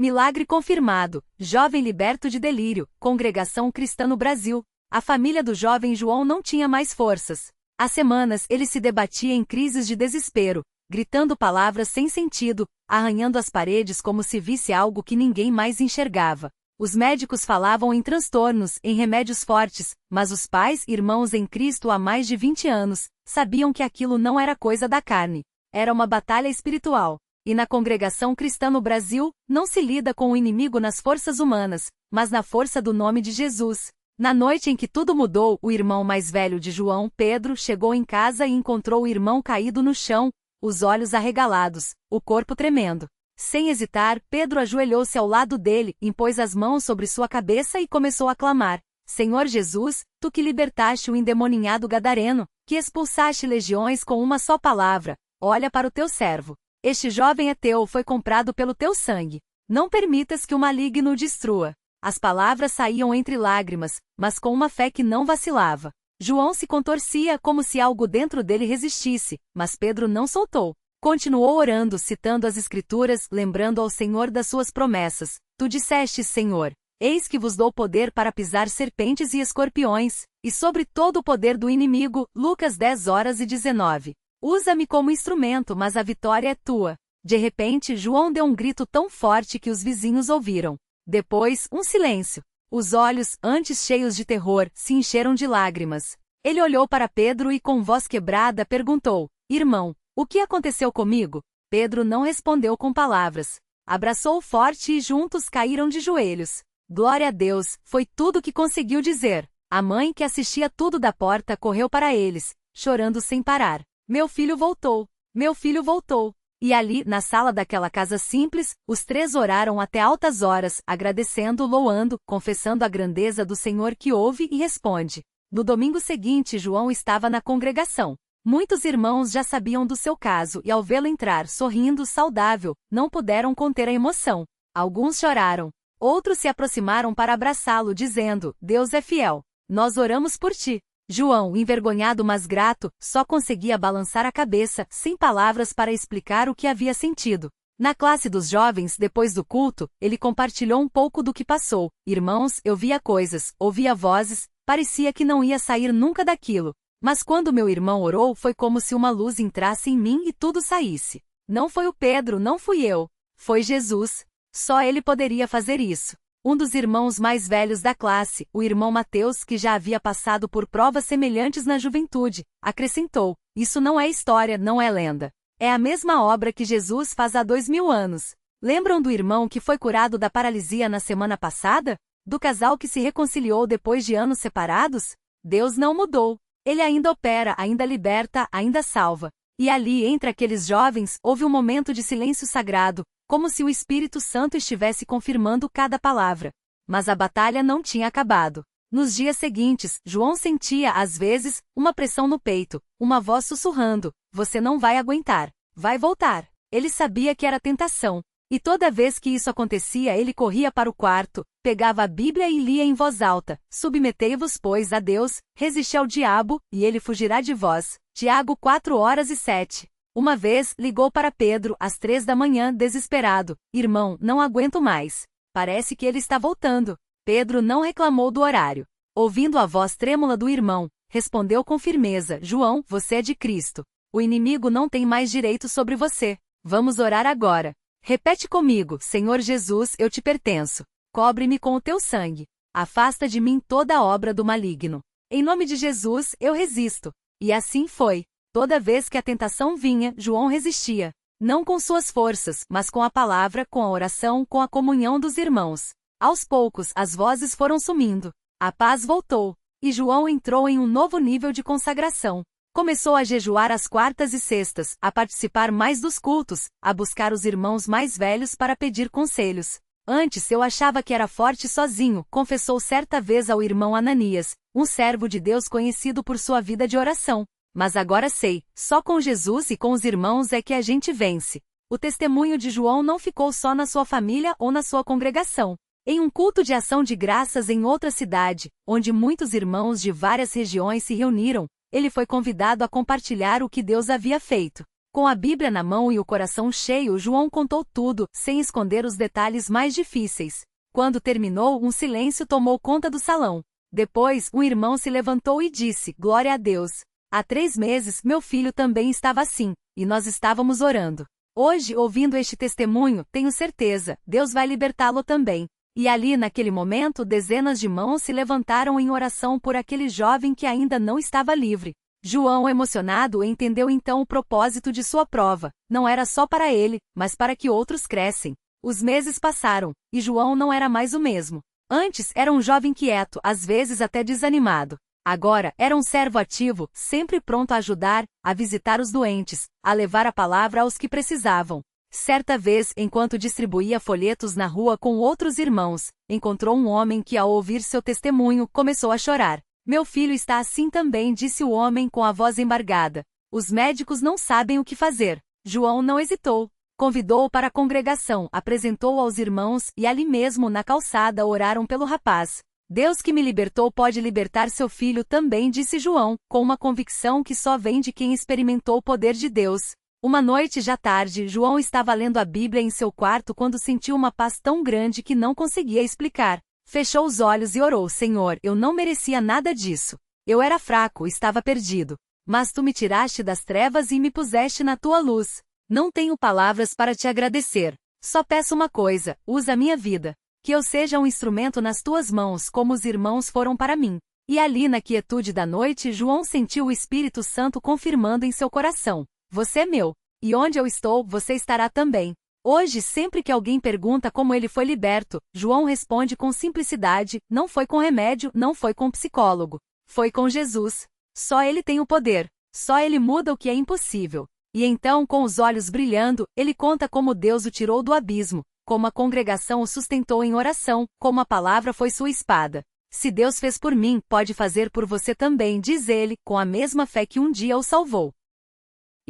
Milagre confirmado. Jovem liberto de delírio. Congregação Cristã no Brasil. A família do jovem João não tinha mais forças. Há semanas ele se debatia em crises de desespero, gritando palavras sem sentido, arranhando as paredes como se visse algo que ninguém mais enxergava. Os médicos falavam em transtornos, em remédios fortes, mas os pais, irmãos em Cristo há mais de 20 anos, sabiam que aquilo não era coisa da carne. Era uma batalha espiritual. E na congregação cristã no Brasil, não se lida com o inimigo nas forças humanas, mas na força do nome de Jesus. Na noite em que tudo mudou, o irmão mais velho de João, Pedro, chegou em casa e encontrou o irmão caído no chão, os olhos arregalados, o corpo tremendo. Sem hesitar, Pedro ajoelhou-se ao lado dele, impôs as mãos sobre sua cabeça e começou a clamar: Senhor Jesus, tu que libertaste o endemoninhado gadareno, que expulsaste legiões com uma só palavra, olha para o teu servo. Este jovem é teu, foi comprado pelo teu sangue. Não permitas que o maligno o destrua. As palavras saíam entre lágrimas, mas com uma fé que não vacilava. João se contorcia como se algo dentro dele resistisse, mas Pedro não soltou. Continuou orando, citando as Escrituras, lembrando ao Senhor das suas promessas. Tu disseste, Senhor, eis que vos dou poder para pisar serpentes e escorpiões, e sobre todo o poder do inimigo. Lucas 10:19. Usa-me como instrumento, mas a vitória é tua. De repente, João deu um grito tão forte que os vizinhos ouviram. Depois, um silêncio. Os olhos, antes cheios de terror, se encheram de lágrimas. Ele olhou para Pedro e com voz quebrada perguntou: Irmão, o que aconteceu comigo? Pedro não respondeu com palavras. Abraçou-o forte e juntos caíram de joelhos. Glória a Deus, foi tudo que conseguiu dizer. A mãe, que assistia tudo da porta, correu para eles, chorando sem parar. Meu filho voltou! Meu filho voltou! E ali, na sala daquela casa simples, os três oraram até altas horas, agradecendo, louvando, confessando a grandeza do Senhor que ouve e responde. No domingo seguinte, João estava na congregação. Muitos irmãos já sabiam do seu caso e ao vê-lo entrar sorrindo, saudável, não puderam conter a emoção. Alguns choraram. Outros se aproximaram para abraçá-lo, dizendo: Deus é fiel. Nós oramos por ti. João, envergonhado mas grato, só conseguia balançar a cabeça, sem palavras para explicar o que havia sentido. Na classe dos jovens, depois do culto, ele compartilhou um pouco do que passou. Irmãos, eu via coisas, ouvia vozes, parecia que não ia sair nunca daquilo. Mas quando meu irmão orou, foi como se uma luz entrasse em mim e tudo saísse. Não foi o Pedro, não fui eu. Foi Jesus. Só ele poderia fazer isso. Um dos irmãos mais velhos da classe, o irmão Mateus, que já havia passado por provas semelhantes na juventude, acrescentou: Isso não é história, não é lenda. É a mesma obra que Jesus faz há 2000 anos. Lembram do irmão que foi curado da paralisia na semana passada? Do casal que se reconciliou depois de anos separados? Deus não mudou. Ele ainda opera, ainda liberta, ainda salva. E ali, entre aqueles jovens, houve um momento de silêncio sagrado, como se o Espírito Santo estivesse confirmando cada palavra. Mas a batalha não tinha acabado. Nos dias seguintes, João sentia, às vezes, uma pressão no peito, uma voz sussurrando: Você não vai aguentar. Vai voltar. Ele sabia que era tentação. E toda vez que isso acontecia, ele corria para o quarto, pegava a Bíblia e lia em voz alta: Submetei-vos, pois, a Deus, resisti ao diabo, e ele fugirá de vós. Tiago 4:7. Uma vez, ligou para Pedro, às 3 da manhã, desesperado: Irmão, não aguento mais. Parece que ele está voltando. Pedro não reclamou do horário. Ouvindo a voz trêmula do irmão, respondeu com firmeza: João, você é de Cristo. O inimigo não tem mais direito sobre você. Vamos orar agora. Repete comigo: Senhor Jesus, eu te pertenço. Cobre-me com o teu sangue. Afasta de mim toda a obra do maligno. Em nome de Jesus, eu resisto. E assim foi. Toda vez que a tentação vinha, João resistia. Não com suas forças, mas com a palavra, com a oração, com a comunhão dos irmãos. Aos poucos, as vozes foram sumindo. A paz voltou. E João entrou em um novo nível de consagração. Começou a jejuar às quartas e sextas, a participar mais dos cultos, a buscar os irmãos mais velhos para pedir conselhos. Antes eu achava que era forte sozinho, confessou certa vez ao irmão Ananias, um servo de Deus conhecido por sua vida de oração. Mas agora sei, só com Jesus e com os irmãos é que a gente vence. O testemunho de João não ficou só na sua família ou na sua congregação. Em um culto de ação de graças em outra cidade, onde muitos irmãos de várias regiões se reuniram, ele foi convidado a compartilhar o que Deus havia feito. Com a Bíblia na mão e o coração cheio, João contou tudo, sem esconder os detalhes mais difíceis. Quando terminou, um silêncio tomou conta do salão. Depois, um irmão se levantou e disse: Glória a Deus! Há 3 meses, meu filho também estava assim, e nós estávamos orando. Hoje, ouvindo este testemunho, tenho certeza, Deus vai libertá-lo também. E ali, naquele momento, dezenas de mãos se levantaram em oração por aquele jovem que ainda não estava livre. João, emocionado, entendeu então o propósito de sua prova. Não era só para ele, mas para que outros crescem. Os meses passaram, e João não era mais o mesmo. Antes, era um jovem quieto, às vezes até desanimado. Agora, era um servo ativo, sempre pronto a ajudar, a visitar os doentes, a levar a palavra aos que precisavam. Certa vez, enquanto distribuía folhetos na rua com outros irmãos, encontrou um homem que, ao ouvir seu testemunho, começou a chorar. Meu filho está assim também, disse o homem com a voz embargada. Os médicos não sabem o que fazer. João não hesitou. Convidou-o para a congregação, apresentou-o aos irmãos e ali mesmo na calçada oraram pelo rapaz. Deus que me libertou pode libertar seu filho também, disse João, com uma convicção que só vem de quem experimentou o poder de Deus. Uma noite já tarde, João estava lendo a Bíblia em seu quarto quando sentiu uma paz tão grande que não conseguia explicar. Fechou os olhos e orou: Senhor, eu não merecia nada disso. Eu era fraco, estava perdido. Mas tu me tiraste das trevas e me puseste na tua luz. Não tenho palavras para te agradecer. Só peço uma coisa: usa a minha vida. Que eu seja um instrumento nas tuas mãos, como os irmãos foram para mim. E ali na quietude da noite, João sentiu o Espírito Santo confirmando em seu coração: Você é meu. E onde eu estou, você estará também. Hoje, sempre que alguém pergunta como ele foi liberto, João responde com simplicidade: não foi com remédio, não foi com psicólogo. Foi com Jesus. Só ele tem o poder. Só ele muda o que é impossível. E então, com os olhos brilhando, ele conta como Deus o tirou do abismo, como a congregação o sustentou em oração, como a palavra foi sua espada. Se Deus fez por mim, pode fazer por você também, diz ele, com a mesma fé que um dia o salvou.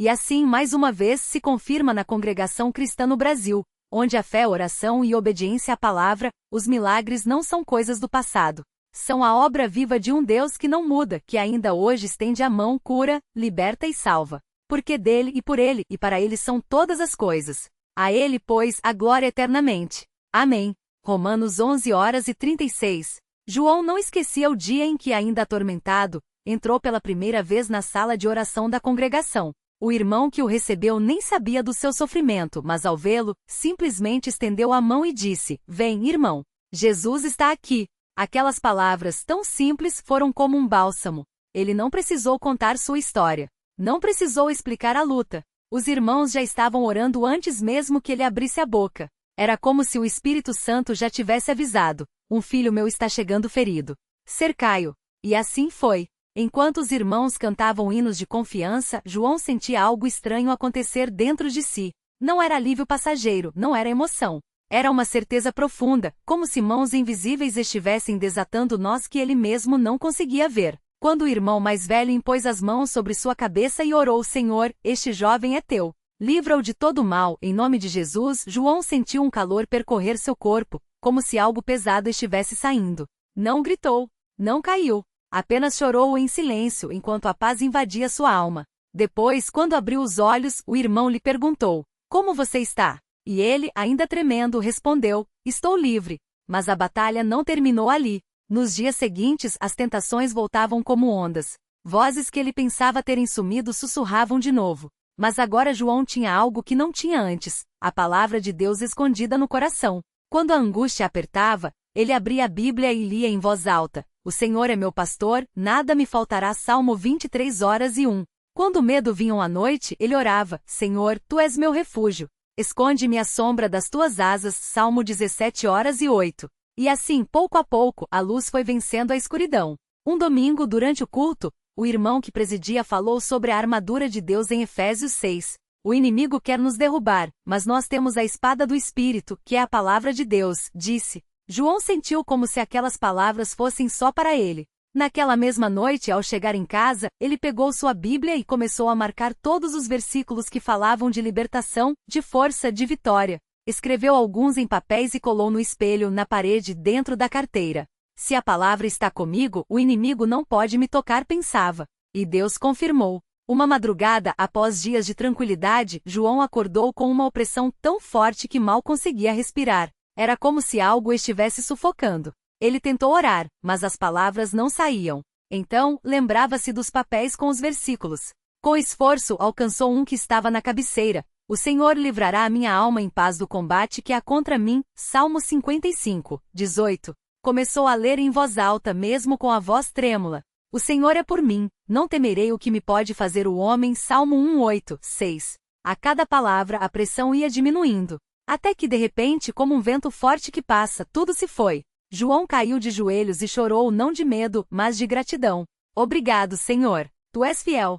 E assim, mais uma vez, se confirma na congregação cristã no Brasil, onde a fé, oração e obediência à palavra, os milagres não são coisas do passado. São a obra viva de um Deus que não muda, que ainda hoje estende a mão, cura, liberta e salva. Porque dele e por ele e para ele são todas as coisas. A ele, pois, a glória eternamente. Amém. Romanos 11h36. João não esquecia o dia em que, ainda atormentado, entrou pela primeira vez na sala de oração da congregação. O irmão que o recebeu nem sabia do seu sofrimento, mas ao vê-lo, simplesmente estendeu a mão e disse: Vem, irmão. Jesus está aqui. Aquelas palavras tão simples foram como um bálsamo. Ele não precisou contar sua história. Não precisou explicar a luta. Os irmãos já estavam orando antes mesmo que ele abrisse a boca. Era como se o Espírito Santo já tivesse avisado: um filho meu está chegando ferido. Cercai-o. E assim foi. Enquanto os irmãos cantavam hinos de confiança, João sentia algo estranho acontecer dentro de si. Não era alívio passageiro, não era emoção. Era uma certeza profunda, como se mãos invisíveis estivessem desatando nós que ele mesmo não conseguia ver. Quando o irmão mais velho impôs as mãos sobre sua cabeça e orou: Senhor, este jovem é teu. Livra-o de todo mal, em nome de Jesus. João sentiu um calor percorrer seu corpo, como se algo pesado estivesse saindo. Não gritou, não caiu. Apenas chorou em silêncio enquanto a paz invadia sua alma. Depois, quando abriu os olhos, o irmão lhe perguntou: Como você está? E ele, ainda tremendo, respondeu: Estou livre. Mas a batalha não terminou ali. Nos dias seguintes, as tentações voltavam como ondas. Vozes que ele pensava terem sumido sussurravam de novo. Mas agora João tinha algo que não tinha antes: a palavra de Deus escondida no coração. Quando a angústia apertava, ele abria a Bíblia e lia em voz alta: O Senhor é meu pastor, nada me faltará. Salmo 23h1. Quando o medo vinha à noite, ele orava: Senhor, tu és meu refúgio. Esconde-me à sombra das tuas asas. Salmo 17h08. E assim, pouco a pouco, a luz foi vencendo a escuridão. Um domingo, durante o culto, o irmão que presidia falou sobre a armadura de Deus em Efésios 6. O inimigo quer nos derrubar, mas nós temos a espada do Espírito, que é a palavra de Deus, disse. João sentiu como se aquelas palavras fossem só para ele. Naquela mesma noite, ao chegar em casa, ele pegou sua Bíblia e começou a marcar todos os versículos que falavam de libertação, de força, de vitória. Escreveu alguns em papéis e colou no espelho, na parede, dentro da carteira. Se a palavra está comigo, o inimigo não pode me tocar, pensava. E Deus confirmou. Uma madrugada, após dias de tranquilidade, João acordou com uma opressão tão forte que mal conseguia respirar. Era como se algo estivesse sufocando. Ele tentou orar, mas as palavras não saíam. Então, lembrava-se dos papéis com os versículos. Com esforço, alcançou um que estava na cabeceira. O Senhor livrará a minha alma em paz do combate que há contra mim. Salmo 55, 18. Começou a ler em voz alta mesmo com a voz trêmula. O Senhor é por mim, não temerei o que me pode fazer o homem. Salmo 1:8, 6. A cada palavra a pressão ia diminuindo. Até que de repente, como um vento forte que passa, tudo se foi. João caiu de joelhos e chorou não de medo, mas de gratidão. Obrigado, Senhor. Tu és fiel.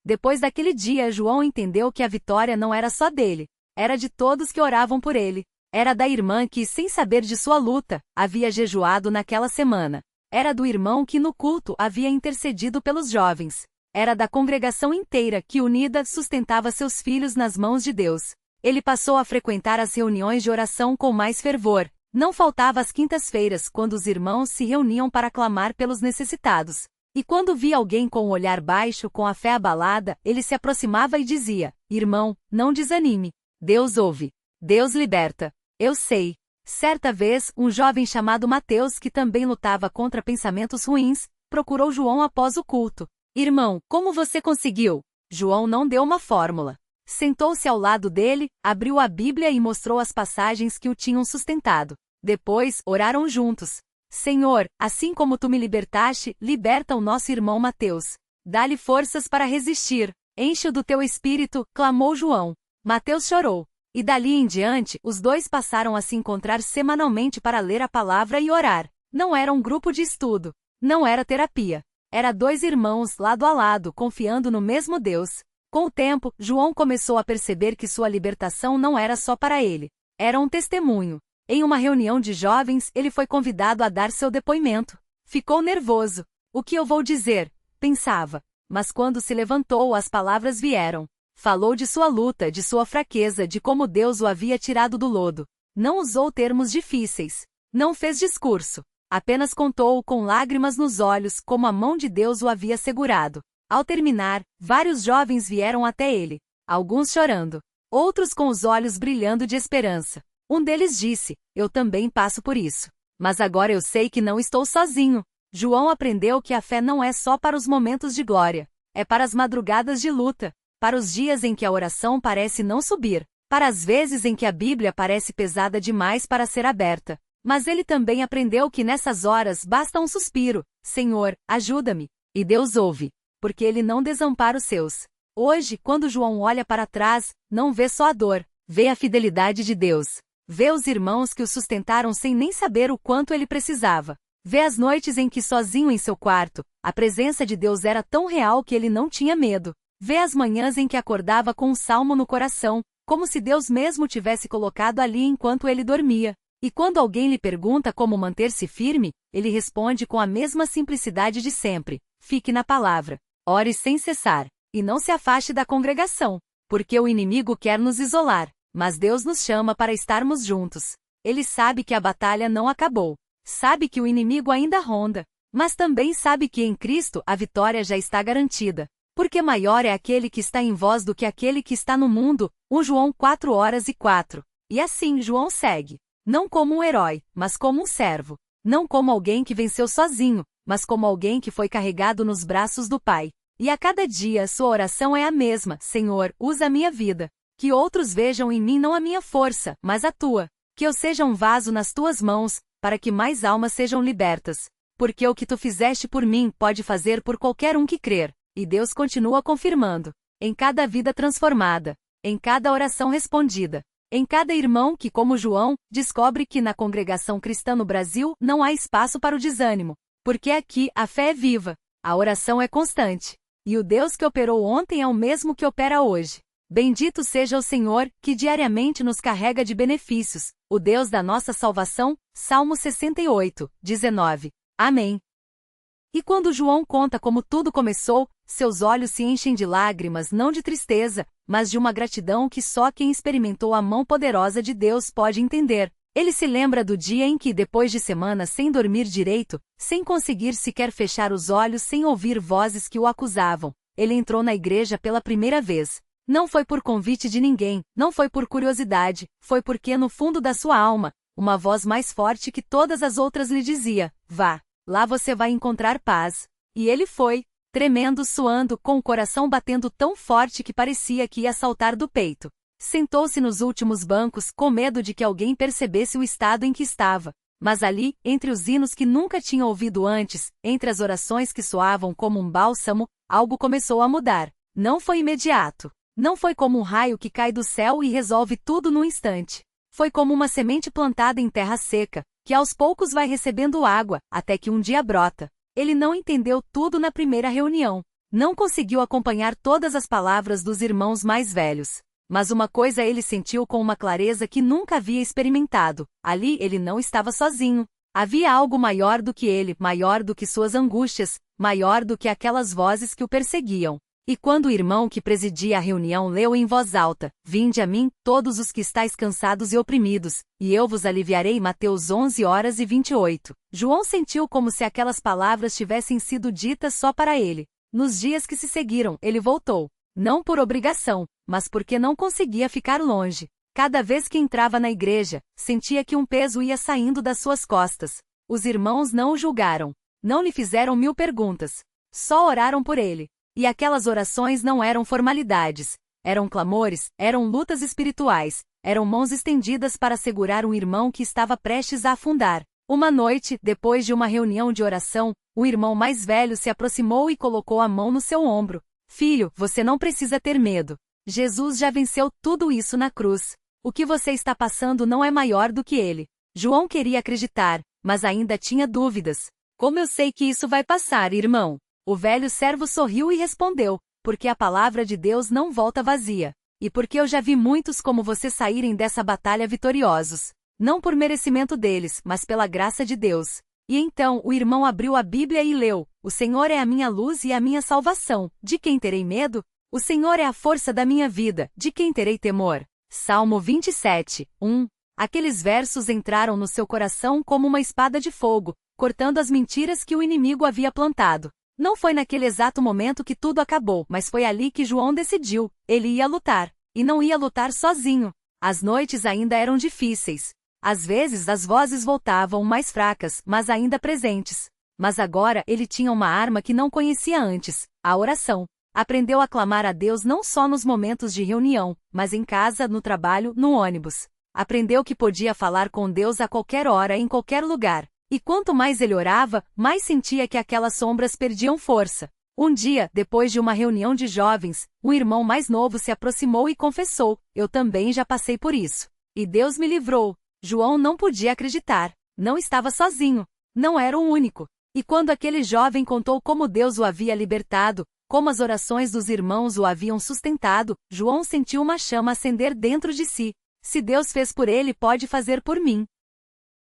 Depois daquele dia, João entendeu que a vitória não era só dele. Era de todos que oravam por ele. Era da irmã que, sem saber de sua luta, havia jejuado naquela semana. Era do irmão que no culto havia intercedido pelos jovens. Era da congregação inteira que, unida, sustentava seus filhos nas mãos de Deus. Ele passou a frequentar as reuniões de oração com mais fervor. Não faltava às quintas-feiras, quando os irmãos se reuniam para clamar pelos necessitados. E quando via alguém com o olhar baixo, com a fé abalada, ele se aproximava e dizia: Irmão, não desanime. Deus ouve. Deus liberta. Eu sei. Certa vez, um jovem chamado Mateus, que também lutava contra pensamentos ruins, procurou João após o culto. Irmão, como você conseguiu? João não deu uma fórmula. Sentou-se ao lado dele, abriu a Bíblia e mostrou as passagens que o tinham sustentado. Depois, oraram juntos. Senhor, assim como tu me libertaste, liberta o nosso irmão Mateus. Dá-lhe forças para resistir. Enche-o do teu espírito, clamou João. Mateus chorou. E dali em diante, os dois passaram a se encontrar semanalmente para ler a palavra e orar. Não era um grupo de estudo. Não era terapia. Era dois irmãos, lado a lado, confiando no mesmo Deus. Com o tempo, João começou a perceber que sua libertação não era só para ele. Era um testemunho. Em uma reunião de jovens, ele foi convidado a dar seu depoimento. Ficou nervoso. O que eu vou dizer? Pensava. Mas quando se levantou, as palavras vieram. Falou de sua luta, de sua fraqueza, de como Deus o havia tirado do lodo. Não usou termos difíceis. Não fez discurso. Apenas contou com lágrimas nos olhos como a mão de Deus o havia segurado. Ao terminar, vários jovens vieram até ele. Alguns chorando. Outros com os olhos brilhando de esperança. Um deles disse: Eu também passo por isso. Mas agora eu sei que não estou sozinho. João aprendeu que a fé não é só para os momentos de glória. É para as madrugadas de luta. Para os dias em que a oração parece não subir. Para as vezes em que a Bíblia parece pesada demais para ser aberta. Mas ele também aprendeu que nessas horas basta um suspiro. Senhor, ajuda-me. E Deus ouve. Porque ele não desampara os seus. Hoje, quando João olha para trás, não vê só a dor. Vê a fidelidade de Deus. Vê os irmãos que o sustentaram sem nem saber o quanto ele precisava. Vê as noites em que sozinho em seu quarto, a presença de Deus era tão real que ele não tinha medo. Vê as manhãs em que acordava com um salmo no coração, como se Deus mesmo tivesse colocado ali enquanto ele dormia. E quando alguém lhe pergunta como manter-se firme, ele responde com a mesma simplicidade de sempre: fique na palavra, ore sem cessar, e não se afaste da congregação, porque o inimigo quer nos isolar. Mas Deus nos chama para estarmos juntos. Ele sabe que a batalha não acabou. Sabe que o inimigo ainda ronda. Mas também sabe que em Cristo a vitória já está garantida. Porque maior é aquele que está em vós do que aquele que está no mundo. 1 João 4:4. E assim João segue. Não como um herói, mas como um servo. Não como alguém que venceu sozinho, mas como alguém que foi carregado nos braços do Pai. E a cada dia sua oração é a mesma: Senhor, usa a minha vida. Que outros vejam em mim não a minha força, mas a tua. Que eu seja um vaso nas tuas mãos, para que mais almas sejam libertas. Porque o que tu fizeste por mim pode fazer por qualquer um que crer. E Deus continua confirmando. Em cada vida transformada. Em cada oração respondida. Em cada irmão que, como João, descobre que na congregação cristã no Brasil não há espaço para o desânimo. Porque aqui a fé é viva. A oração é constante. E o Deus que operou ontem é o mesmo que opera hoje. Bendito seja o Senhor, que diariamente nos carrega de benefícios, o Deus da nossa salvação. Salmo 68:19. Amém. E quando João conta como tudo começou, seus olhos se enchem de lágrimas, não de tristeza, mas de uma gratidão que só quem experimentou a mão poderosa de Deus pode entender. Ele se lembra do dia em que, depois de semanas sem dormir direito, sem conseguir sequer fechar os olhos, sem ouvir vozes que o acusavam, ele entrou na igreja pela primeira vez. Não foi por convite de ninguém, não foi por curiosidade, foi porque no fundo da sua alma, uma voz mais forte que todas as outras lhe dizia: vá, lá você vai encontrar paz. E ele foi, tremendo, suando, com o coração batendo tão forte que parecia que ia saltar do peito. Sentou-se nos últimos bancos, com medo de que alguém percebesse o estado em que estava. Mas ali, entre os hinos que nunca tinha ouvido antes, entre as orações que soavam como um bálsamo, algo começou a mudar. Não foi imediato. Não foi como um raio que cai do céu e resolve tudo num instante. Foi como uma semente plantada em terra seca, que aos poucos vai recebendo água, até que um dia brota. Ele não entendeu tudo na primeira reunião. Não conseguiu acompanhar todas as palavras dos irmãos mais velhos. Mas uma coisa ele sentiu com uma clareza que nunca havia experimentado. Ali ele não estava sozinho. Havia algo maior do que ele, maior do que suas angústias, maior do que aquelas vozes que o perseguiam. E quando o irmão que presidia a reunião leu em voz alta: vinde a mim, todos os que estáis cansados e oprimidos, e eu vos aliviarei, Mateus 11h28. João sentiu como se aquelas palavras tivessem sido ditas só para ele. Nos dias que se seguiram, ele voltou. Não por obrigação, mas porque não conseguia ficar longe. Cada vez que entrava na igreja, sentia que um peso ia saindo das suas costas. Os irmãos não o julgaram. Não lhe fizeram 1000 perguntas. Só oraram por ele. E aquelas orações não eram formalidades. Eram clamores, eram lutas espirituais, eram mãos estendidas para segurar um irmão que estava prestes a afundar. Uma noite, depois de uma reunião de oração, o irmão mais velho se aproximou e colocou a mão no seu ombro. Filho, você não precisa ter medo. Jesus já venceu tudo isso na cruz. O que você está passando não é maior do que ele. João queria acreditar, mas ainda tinha dúvidas. Como eu sei que isso vai passar, irmão? O velho servo sorriu e respondeu: porque a palavra de Deus não volta vazia. E porque eu já vi muitos como você saírem dessa batalha vitoriosos. Não por merecimento deles, mas pela graça de Deus. E então o irmão abriu a Bíblia e leu: o Senhor é a minha luz e a minha salvação. De quem terei medo? O Senhor é a força da minha vida. De quem terei temor? Salmo 27:1. Aqueles versos entraram no seu coração como uma espada de fogo, cortando as mentiras que o inimigo havia plantado. Não foi naquele exato momento que tudo acabou, mas foi ali que João decidiu. Ele ia lutar. E não ia lutar sozinho. As noites ainda eram difíceis. Às vezes as vozes voltavam mais fracas, mas ainda presentes. Mas agora ele tinha uma arma que não conhecia antes: a oração. Aprendeu a clamar a Deus não só nos momentos de reunião, mas em casa, no trabalho, no ônibus. Aprendeu que podia falar com Deus a qualquer hora, em qualquer lugar. E quanto mais ele orava, mais sentia que aquelas sombras perdiam força. Um dia, depois de uma reunião de jovens, um irmão mais novo se aproximou e confessou: eu também já passei por isso. E Deus me livrou. João não podia acreditar. Não estava sozinho. Não era o único. E quando aquele jovem contou como Deus o havia libertado, como as orações dos irmãos o haviam sustentado, João sentiu uma chama acender dentro de si. Se Deus fez por ele, pode fazer por mim.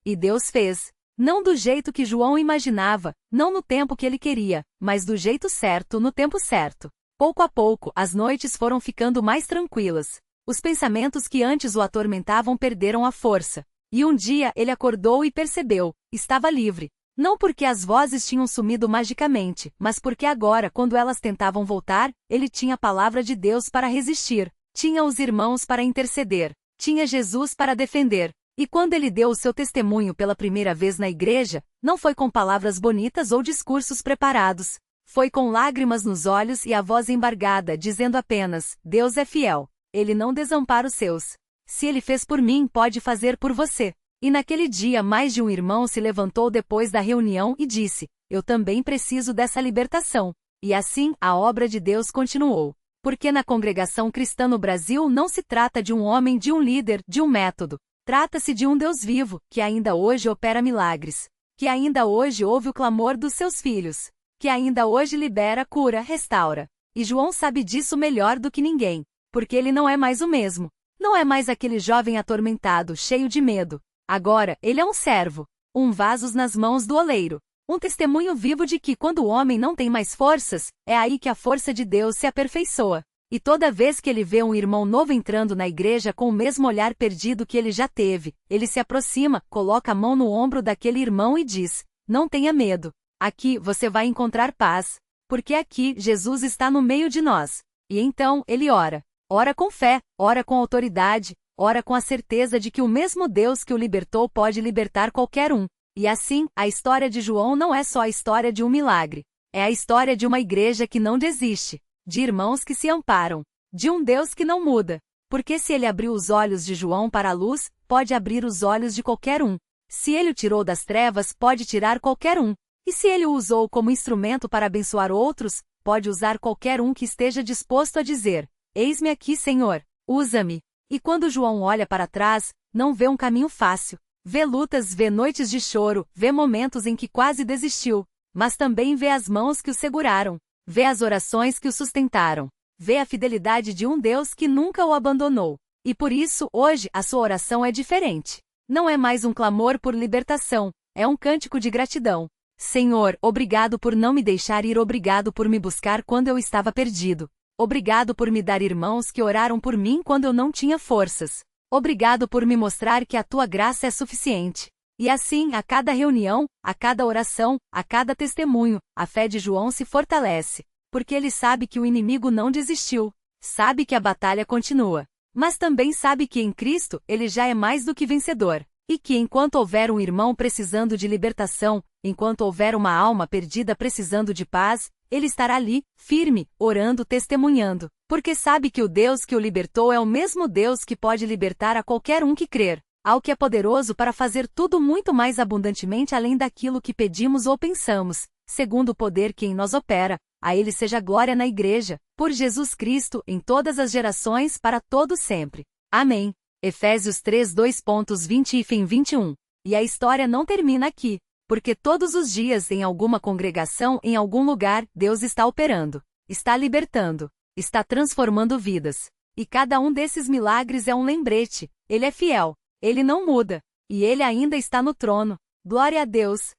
E Deus fez. Não do jeito que João imaginava, não no tempo que ele queria, mas do jeito certo, no tempo certo. Pouco a pouco, as noites foram ficando mais tranquilas. Os pensamentos que antes o atormentavam perderam a força. E um dia ele acordou e percebeu: estava livre. Não porque as vozes tinham sumido magicamente, mas porque agora, quando elas tentavam voltar, ele tinha a palavra de Deus para resistir. Tinha os irmãos para interceder. Tinha Jesus para defender. E quando ele deu o seu testemunho pela primeira vez na igreja, não foi com palavras bonitas ou discursos preparados. Foi com lágrimas nos olhos e a voz embargada, dizendo apenas: Deus é fiel. Ele não desampara os seus. Se ele fez por mim, pode fazer por você. E naquele dia mais de um irmão se levantou depois da reunião e disse: eu também preciso dessa libertação. E assim, a obra de Deus continuou. Porque na congregação cristã no Brasil não se trata de um homem, de um líder, de um método. Trata-se de um Deus vivo, que ainda hoje opera milagres. Que ainda hoje ouve o clamor dos seus filhos. Que ainda hoje libera, cura, restaura. E João sabe disso melhor do que ninguém. Porque ele não é mais o mesmo. Não é mais aquele jovem atormentado, cheio de medo. Agora, ele é um servo. Um vaso nas mãos do oleiro. Um testemunho vivo de que quando o homem não tem mais forças, é aí que a força de Deus se aperfeiçoa. E toda vez que ele vê um irmão novo entrando na igreja com o mesmo olhar perdido que ele já teve, ele se aproxima, coloca a mão no ombro daquele irmão e diz: não tenha medo. Aqui você vai encontrar paz. Porque aqui, Jesus está no meio de nós. E então, ele ora. Ora com fé, ora com autoridade, ora com a certeza de que o mesmo Deus que o libertou pode libertar qualquer um. E assim, a história de João não é só a história de um milagre. É a história de uma igreja que não desiste, de irmãos que se amparam, de um Deus que não muda. Porque se ele abriu os olhos de João para a luz, pode abrir os olhos de qualquer um. Se ele o tirou das trevas, pode tirar qualquer um. E se ele o usou como instrumento para abençoar outros, pode usar qualquer um que esteja disposto a dizer: Eis-me aqui, Senhor, usa-me. E quando João olha para trás, não vê um caminho fácil. Vê lutas, vê noites de choro, vê momentos em que quase desistiu. Mas também vê as mãos que o seguraram. Vê as orações que o sustentaram. Vê a fidelidade de um Deus que nunca o abandonou. E por isso, hoje, a sua oração é diferente. Não é mais um clamor por libertação, é um cântico de gratidão. Senhor, obrigado por não me deixar ir, obrigado por me buscar quando eu estava perdido. Obrigado por me dar irmãos que oraram por mim quando eu não tinha forças. Obrigado por me mostrar que a tua graça é suficiente. E assim, a cada reunião, a cada oração, a cada testemunho, a fé de João se fortalece. Porque ele sabe que o inimigo não desistiu. Sabe que a batalha continua. Mas também sabe que em Cristo, ele já é mais do que vencedor. E que enquanto houver um irmão precisando de libertação, enquanto houver uma alma perdida precisando de paz, ele estará ali, firme, orando, testemunhando. Porque sabe que o Deus que o libertou é o mesmo Deus que pode libertar a qualquer um que crer. Ao que é poderoso para fazer tudo muito mais abundantemente além daquilo que pedimos ou pensamos, segundo o poder que em nós opera. A ele seja glória na Igreja, por Jesus Cristo, em todas as gerações, para todo sempre. Amém. Efésios 3, 2.20 e fim 21. E a história não termina aqui. Porque todos os dias, em alguma congregação, em algum lugar, Deus está operando, está libertando, está transformando vidas. E cada um desses milagres é um lembrete. Ele é fiel. Ele não muda. E ele ainda está no trono. Glória a Deus.